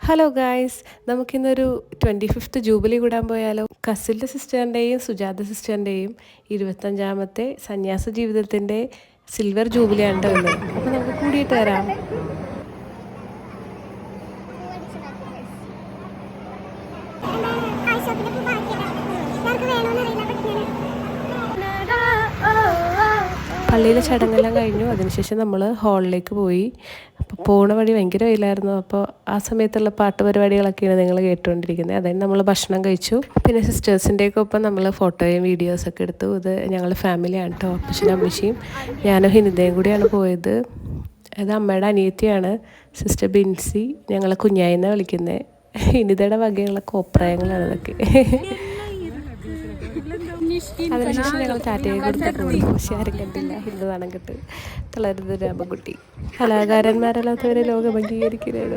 Hello guys, നമുക്കിന്നൊരു 25th jubilee കൂടാൻ പോയാലോ? കസിൽഡ് സിസ്റ്ററിൻ്റെയും സുജാത സിസ്റ്ററിൻ്റെയും 25ാമത്തെ സന്യാസ ജീവിതത്തിൻ്റെ സിൽവർ ജൂബിലിയാണ് ട്ടോ ഇന്ന്. അപ്പോൾ നമുക്ക് കൂടിയിട്ട് വരാം. പള്ളിയിലെ ചടങ്ങെല്ലാം കഴിഞ്ഞു. അതിനുശേഷം നമ്മൾ ഹാളിലേക്ക് പോയി. അപ്പോൾ പോണ വഴി ഭയങ്കര വെയിലായിരുന്നു. അപ്പോൾ ആ സമയത്തുള്ള പാട്ട് പരിപാടികളൊക്കെയാണ് നിങ്ങൾ കേട്ടുകൊണ്ടിരിക്കുന്നത്. അതായത് നമ്മൾ ഭക്ഷണം കഴിച്ചു. പിന്നെ സിസ്റ്റേഴ്സിൻ്റെയൊക്കെ ഒപ്പം നമ്മൾ ഫോട്ടോയും വീഡിയോസൊക്കെ എടുത്തു. ഇത് ഞങ്ങൾ ഫാമിലിയാണ് കേട്ടോ. അപ്പച്ചനും അമ്മച്ചിയും ഞാനും ഹിനിതയും കൂടിയാണ് പോയത്. അത് അമ്മയുടെ അനിയത്തിയാണ്, സിസ്റ്റർ ബിൻസി. ഞങ്ങളെ കുഞ്ഞായിന്നാണ് വിളിക്കുന്നത്. ഹിനിതയുടെ വകയുള്ള കോപ്രായങ്ങളാണ് ഇതൊക്കെ. അതിനുശേഷം ഞങ്ങൾ ടാറ്റയെ കൊടുത്തിട്ട് പോയി. പക്ഷെ ആരും കണ്ടില്ല. ഹിന്ദു നാണം കെട്ട് തളരുന്ന രാമൻകുട്ടി. കലാകാരന്മാരല്ലാത്തവരെ ലോകം അംഗീകരിക്കുന്നത്.